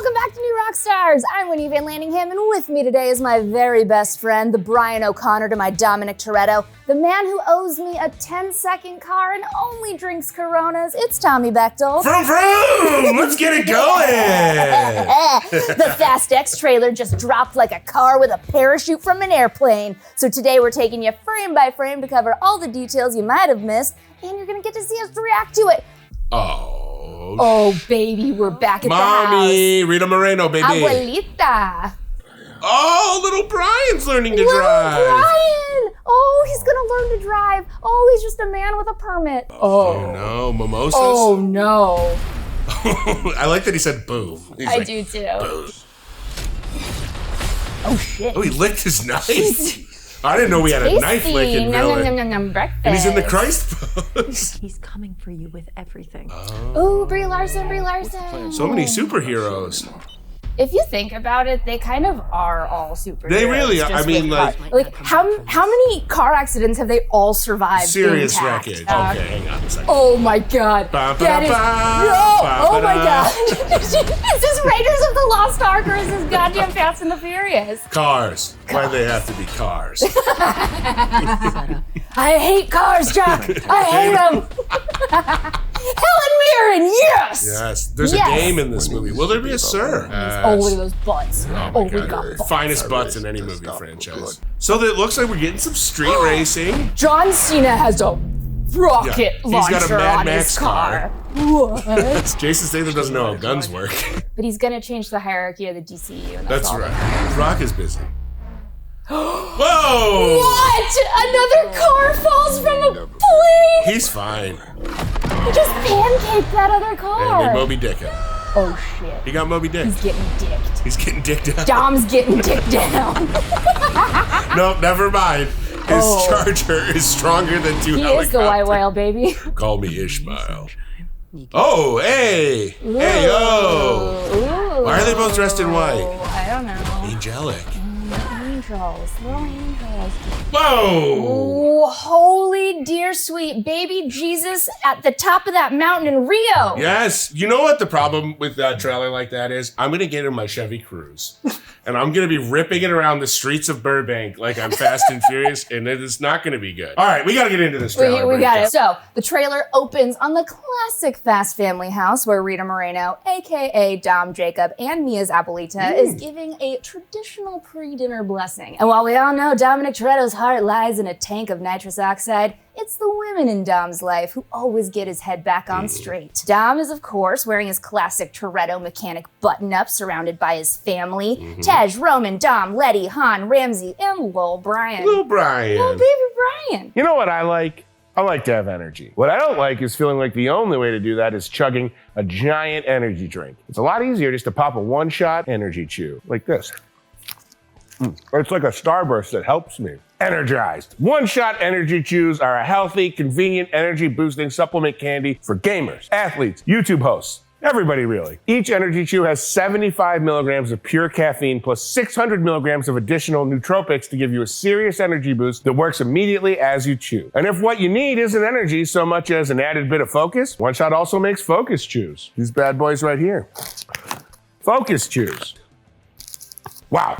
Welcome back to New Rockstars. I'm Whitney Van Laningham, and with me today is my very best friend, the Brian O'Connor to my Dominic Toretto, the man who owes me a 10-second car and only drinks Coronas. It's Tommy Bechtold. Vroom, vroom! Let's get it going! The Fast X trailer just dropped like a car with a parachute from an airplane. So today we're taking you frame by frame to cover all the details you might have missed, and you're gonna get to see us react to it. Oh, baby, we're back at Mommy, the house. Rita Moreno, baby. Abuelita. Oh, little Brian's learning to Little drive. Brian! Oh, he's gonna learn to drive. Oh, he's just a man with a permit. Oh no, mimosas? Oh no. I like that he said boom. He's I like, do too. boom. Oh shit. Oh, he licked his knife. I didn't know we had a knife licking villain. Breakfast. And he's in the Christ pose. He's coming for you with everything. Ooh, Brie Larson, Brie Larson. So many superheroes. If you think about it, they kind of are all superheroes. They really are. I just mean, with like how many car accidents have they all survived? serious intact? wreckage. Okay, hang on a second. Oh my god. That is oh my god. Is this Raiders of the Lost Ark or is this goddamn Fast and the Furious? Cars. Why do they have to be cars? I hate cars, Chuck. I hate them. Helen Mirren, yes! Yes. There's a dame in this movie. Will there be a sir? Oh, look at those butts. Oh, we got butts. Finest butts in any movie franchise. So it looks like we're getting some street racing. John Cena has a rocket launcher He's got a Mad on Max his car. What? Jason Statham doesn't know how guns work. But he's gonna change the hierarchy of the DCU. And That's all right. Rock is busy. Whoa! What? Another car falls from a plane? He's fine. He just pancaked that other car. And Moby Dick him. Oh shit. He got Moby Dick. He's getting dicked. He's getting dicked down. Dom's getting dicked down. No, never mind. His charger is stronger than two He helicopters. is the white whale, baby. Call me Ishmael. Oh, hey! Hey, yo! Ooh. Why are they both dressed in white? I don't know. Angelic. Angels. Little angels. Whoa! Oh, holy dear sweet baby Jesus at the top of that mountain in Rio. Yes. You know what the problem with that trailer like that is? I'm going to get in my Chevy Cruze. And I'm going to be ripping it around the streets of Burbank like I'm Fast and Furious, and it is not going to be good. All right, we got to get into this trailer. We got it. So, the trailer opens on the classic Fast family house where Rita Moreno, aka Dom Jacob, and Mia's Abuelita is giving a traditional pre-dinner blessing. And while we all know Dominic Toretto's heart lies in a tank of nitrous oxide, it's the women in Dom's life who always get his head back on straight. Dom is, of course, wearing his classic Toretto mechanic button-up surrounded by his family. Tej, Roman, Dom, Letty, Han, Ramsay, and Lil Brian. Little Brian. Little baby Brian. You know what I like? I like to have energy. What I don't like is feeling like the only way to do that is chugging a giant energy drink. It's a lot easier just to pop a one-shot energy chew, like this. It's like a Starburst that helps me. Energized. One-shot energy chews are a healthy, convenient, energy-boosting supplement candy for gamers, athletes, YouTube hosts, everybody really. Each energy chew has 75 milligrams of pure caffeine plus 600 milligrams of additional nootropics to give you a serious energy boost that works immediately as you chew. And if what you need isn't energy so much as an added bit of focus, One Shot also makes focus chews. These bad boys right here. Focus chews. Wow.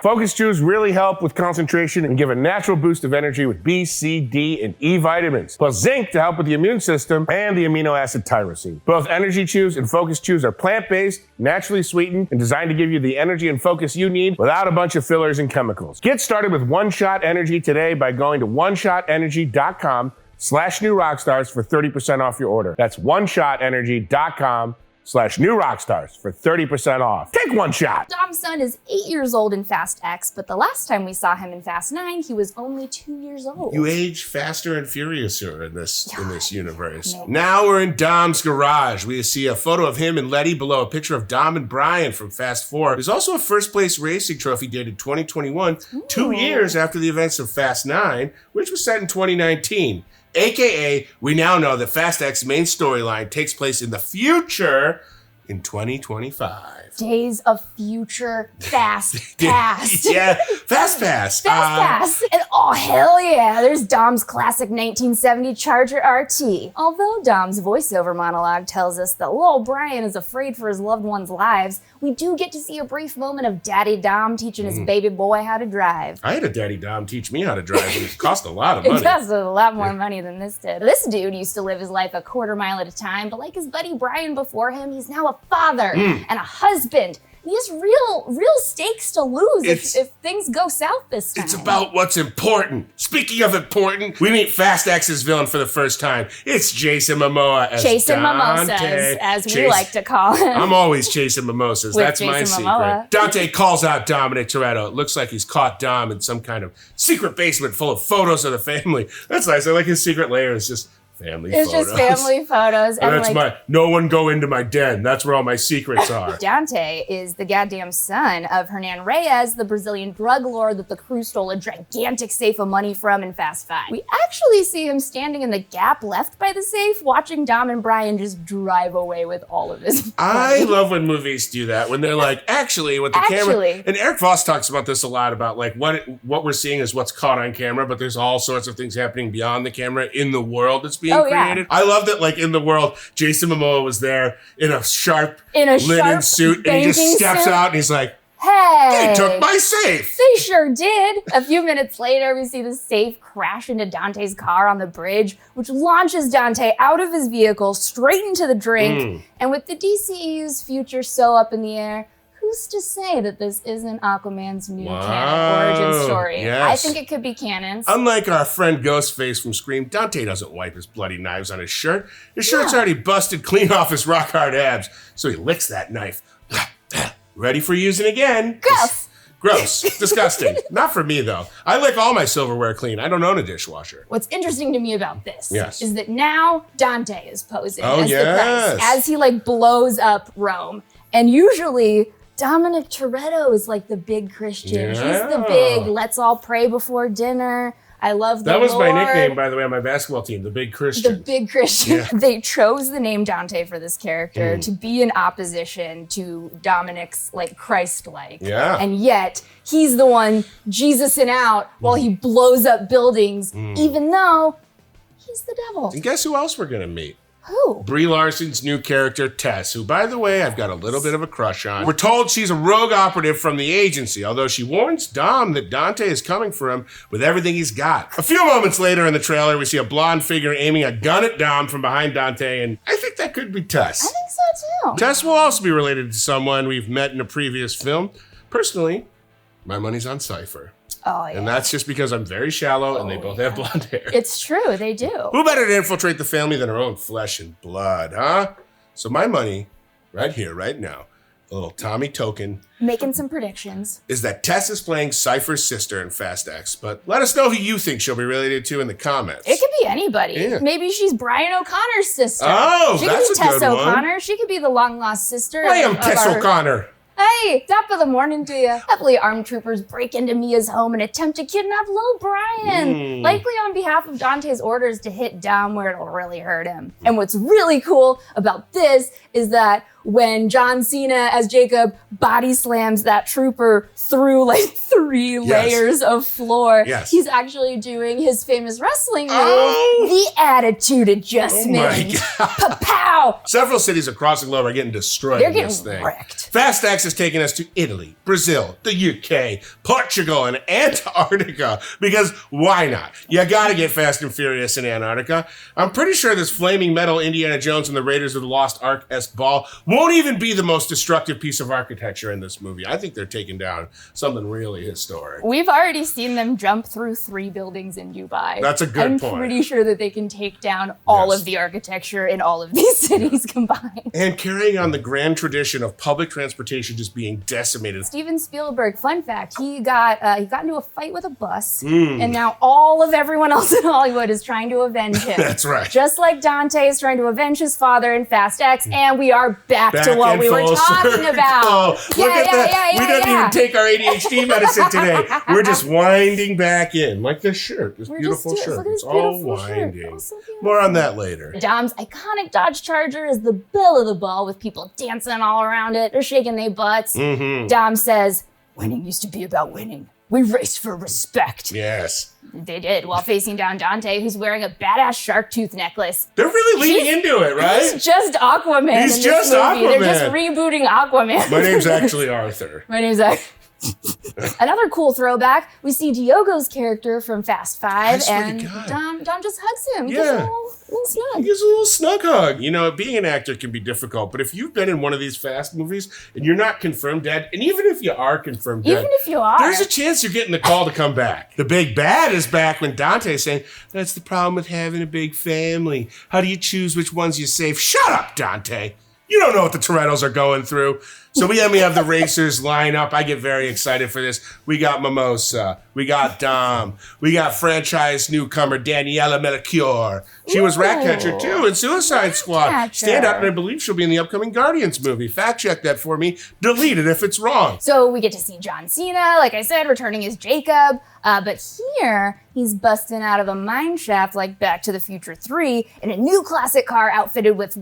Focus chews really help with concentration and give a natural boost of energy with B, C, D, and E vitamins, plus zinc to help with the immune system and the amino acid tyrosine. Both energy chews and focus chews are plant-based, naturally sweetened, and designed to give you the energy and focus you need without a bunch of fillers and chemicals. Get started with One Shot Energy today by going to oneshotenergy.com/new rockstars for 30% off your order. That's oneshotenergy.com/new rockstars for 30% off. Take one shot. Dom's son is 8 years old in Fast X, but the last time we saw him in Fast 9, he was only 2 years old. You age faster and furiouser in this universe. Now we're in Dom's garage. We see a photo of him and Letty below a picture of Dom and Brian from Fast 4. There's also a first place racing trophy dated 2021, 2 years after the events of Fast 9, which was set in 2019. AKA, we now know that Fast X's main storyline takes place in the future in 2025. Days of Future Fast Past. Yeah, Fast Pass. Fast Pass. And oh, hell yeah, there's Dom's classic 1970 Charger RT. Although Dom's voiceover monologue tells us that little Brian is afraid for his loved ones' lives, we do get to see a brief moment of Daddy Dom teaching his baby boy how to drive. I had a Daddy Dom teach me how to drive, and it cost a lot of money. It cost a lot more money than this did. This dude used to live his life a quarter mile at a time, but like his buddy Brian before him, he's now a father and a husband. He has real stakes to lose if things go south this time. It's about what's important. Speaking of important, we meet Fast X's villain for the first time. It's Jason Momoa as Chasing Dante. mimosas, as we like to call him. I'm always chasing mimosas. With That's my Jason secret. Momoa. Dante calls out Dominic Toretto. It looks like he's caught Dom in some kind of secret basement full of photos of the family. That's nice. I like his secret layer. It's just family It's photos. just family photos. And that's like, no one go into my den. That's where all my secrets are. Dante is the goddamn son of Hernan Reyes, the Brazilian drug lord that the crew stole a gigantic safe of money from in Fast Five. We actually see him standing in the gap left by the safe, watching Dom and Brian just drive away with all of his money. I love when movies do that, when they're like, actually, with the camera. And Eric Voss talks about this a lot, about like what we're seeing is what's caught on camera, but there's all sorts of things happening beyond the camera in the world that's being created. I love that, like, in the world, Jason Momoa was there in a sharp linen suit, and he just steps out and he's like, hey, they took my safe. They sure did. A few minutes later, we see the safe crash into Dante's car on the bridge, which launches Dante out of his vehicle straight into the drink. And with the DCEU's future so up in the air, who's to say that this isn't Aquaman's new canon origin story? Yes. I think it could be canon. Unlike our friend Ghostface from Scream, Dante doesn't wipe his bloody knives on his shirt. His shirt's already busted clean off his rock-hard abs, so he licks that knife. Ready for using again. Gross. Disgusting. Not for me, though. I lick all my silverware clean. I don't own a dishwasher. What's interesting to me about this is that now Dante is posing as the Christ, as he like blows up Rome. And usually Dominic Toretto is like the big Christian. He's the big, let's all pray before dinner. I love the Lord. That was my nickname, by the way, on my basketball team, the Big Christian. The Big Christian. They chose the name Dante for this character to be in opposition to Dominic's like Christ-like. And yet he's the one Jesusing out while he blows up buildings, even though he's the devil. And guess who else we're gonna meet? Who? Brie Larson's new character, Tess, who, by the way, I've got a little bit of a crush on. We're told she's a rogue operative from the agency, although she warns Dom that Dante is coming for him with everything he's got. A few moments later in the trailer, we see a blonde figure aiming a gun at Dom from behind Dante, and I think that could be Tess. I think so, too. Tess will also be related to someone we've met in a previous film. Personally, my money's on Cypher. Oh, yeah. And that's just because I'm very shallow and they both have blonde hair. It's true, they do. Who better to infiltrate the family than our own flesh and blood, huh? So my money, right here, right now, a little Tommy token. Making some predictions. Is that Tess is playing Cypher's sister in Fast X. But let us know who you think she'll be related to in the comments. It could be anybody. Yeah. Maybe she's Brian O'Connor's sister. Oh, she that's could be a Tess good one. O'Connor. She could be the long-lost sister. I am Tess O'Connor. Hey, top of the morning to you. Heavily armed troopers break into Mia's home and attempt to kidnap Lil Brian, likely on behalf of Dante's orders to hit Dom where it'll really hurt him. And what's really cool about this is that when John Cena as Jacob body slams that trooper through like 3 layers of floor, he's actually doing his famous wrestling move, the Attitude Adjustment. Pa-pow! Several cities across the globe are getting destroyed in this thing. Wrecked. Fast X is taking us to Italy, Brazil, the UK, Portugal, and Antarctica. Because why not? You gotta get Fast and Furious in Antarctica. I'm pretty sure this flaming metal Indiana Jones and the Raiders of the Lost Ark-esque ball won't even be the most destructive piece of architecture in this movie. I think they're taking down something really historic. We've already seen them jump through 3 buildings in Dubai. That's a good point. I'm pretty sure that they can take down all of the architecture in all of these cities combined. And carrying on the grand tradition of public transportation just being decimated. Steven Spielberg, fun fact, he got into a fight with a bus, and now all of everyone else in Hollywood is trying to avenge him. That's right. Just like Dante is trying to avenge his father in Fast X, and we are back back to what we were talking about. Look at that. We didn't even take our ADHD medicine today. We're just winding back in, like this shirt, this beautiful shirt. It's all winding. More on that later. Dom's iconic Dodge Charger is the belle of the ball with people dancing all around it. They're shaking their butts. Dom says, winning used to be about winning. We raced for respect. Yes. They did, while facing down Dante, who's wearing a badass shark tooth necklace. They're really leaning into it, right? He's just Aquaman. He's just Aquaman. They're just rebooting Aquaman. My name's actually Arthur. My name's Another cool throwback, we see Diogo's character from Fast Five, and Dom just hugs him. Yeah. Gives him a little snug. He gives a little snug hug. You know, being an actor can be difficult, but if you've been in one of these Fast movies and you're not confirmed dead, and even if you are confirmed dead, there's a chance you're getting the call to come back. The big bad is back when Dante's saying, that's the problem with having a big family. How do you choose which ones you save? Shut up, Dante. You don't know what the Torettos are going through. So we have the racers line up. I get very excited for this. We got Mimosa. We got Dom. We got franchise newcomer Daniela Melchior. She was Ratcatcher too in Suicide Squad. Stand up, and I believe she'll be in the upcoming Guardians movie. Fact check that for me. Delete it if it's wrong. So we get to see John Cena, like I said, returning as Jacob. But here, he's busting out of a mine shaft like Back to the Future 3 in a new classic car outfitted with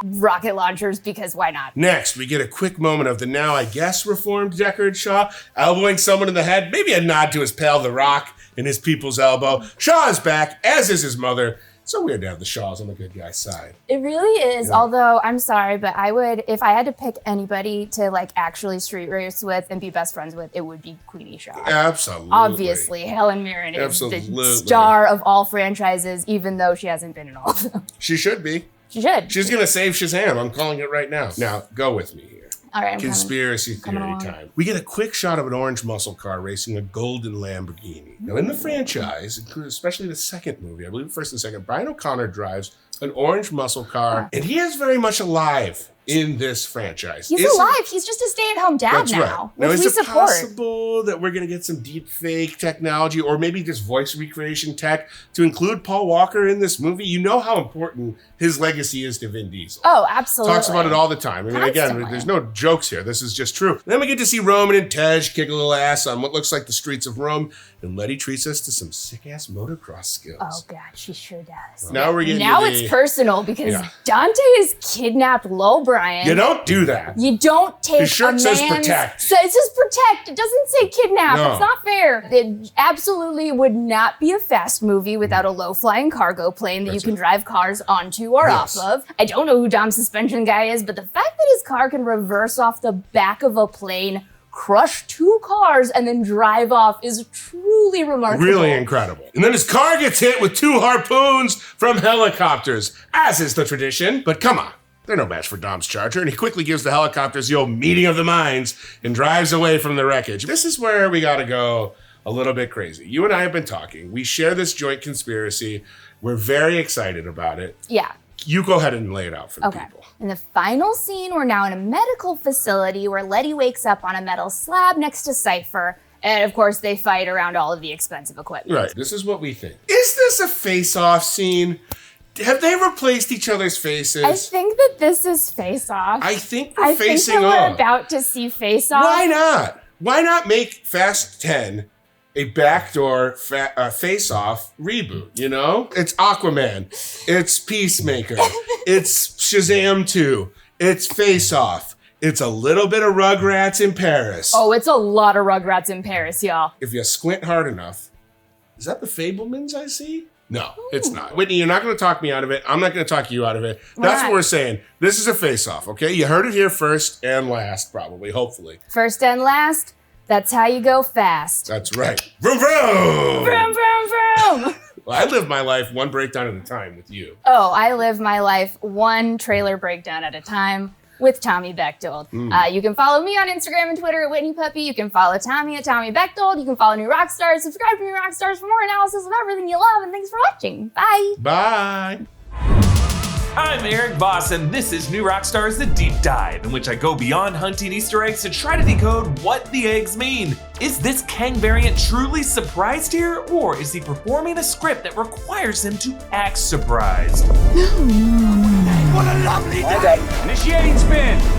rocket launchers, because why not? Next, we get a quick moment of the now, I guess, reformed Deckard Shaw elbowing someone in the head, maybe a nod to his pal The Rock in his people's elbow. Shaw is back, as is his mother. It's so weird to have the Shaws on the good guy's side. It really is, although I'm sorry, but I would, if I had to pick anybody to like actually street race with and be best friends with, it would be Queenie Shaw. Absolutely. Obviously, Helen Mirren is the star of all franchises, even though she hasn't been in all of them. She should be. She should. She's going to save Shazam. I'm calling it right now. Now, go with me here. All right, Conspiracy theory time. We get a quick shot of an orange muscle car racing a golden Lamborghini. Now, in the franchise, especially the second movie, I believe first and second, Brian O'Connor drives an orange muscle car, and he is very much alive in this franchise. He's alive. He's just a stay-at-home dad now. Now, which is it possible that we're going to get some deep fake technology or maybe just voice recreation tech to include Paul Walker in this movie? You know how important his legacy is to Vin Diesel. Oh, absolutely. Talks about it all the time. I mean, again, there's no jokes here. This is just true. Then we get to see Roman and Tej kick a little ass on what looks like the streets of Rome, and Letty treats us to some sick-ass motocross skills. Oh, God, she sure does. Now we're getting it's personal because Dante has kidnapped Lil Brian. You don't do that. You don't take His shirt says protect. So it says protect. It doesn't say kidnap. No. It's not fair. It absolutely would not be a Fast movie without a low-flying cargo plane that you can drive cars onto or off of. I don't know who Dom's suspension guy is, but the fact that his car can reverse off the back of a plane, crush two cars, and then drive off is truly remarkable. Really incredible. And then his car gets hit with 2 harpoons from helicopters, as is the tradition. But come on, they're no match for Dom's Charger, and he quickly gives the helicopters the old meeting of the minds and drives away from the wreckage. This is where we gotta go a little bit crazy. You and I have been talking. We share this joint conspiracy. We're very excited about it. Yeah. You go ahead and lay it out for the people. In the final scene, we're now in a medical facility where Letty wakes up on a metal slab next to Cypher. And of course, they fight around all of the expensive equipment. Right. This is what we think. Is this a face-off scene? Have they replaced each other's faces? I think that this is face-off. I think we're facing off. off. We're about to see face-off. Why not? Why not make Fast 10 a backdoor face-off reboot, you know? It's Aquaman. It's Peacemaker. It's Shazam 2. It's Face-Off. It's a little bit of Rugrats in Paris. Oh, it's a lot of Rugrats in Paris, y'all. If you squint hard enough, is that the Fablemans I see? No, it's not. Whitney, you're not going to talk me out of it. I'm not going to talk you out of it. That's what we're saying. This is a face-off, okay? You heard it here first and last, probably, hopefully. First and last, that's how you go fast. That's right. Vroom, vroom! Vroom, vroom, vroom! Well, I live my life one breakdown at a time with you. Oh, I live my life one trailer breakdown at a time with Tommy Bechtold. You can follow me on Instagram and Twitter at Whitney Puppy. You can follow Tommy at Tommy Bechtold. You can follow New Rockstars. Subscribe to New Rockstars for more analysis of everything you love. And thanks for watching. Bye. Bye. I'm Eric Voss, and this is New Rockstars The Deep Dive, in which I go beyond hunting Easter eggs to try to decode what the eggs mean. Is this Kang variant truly surprised here, or is he performing a script that requires him to act surprised? What a lovely day! Initiating spin.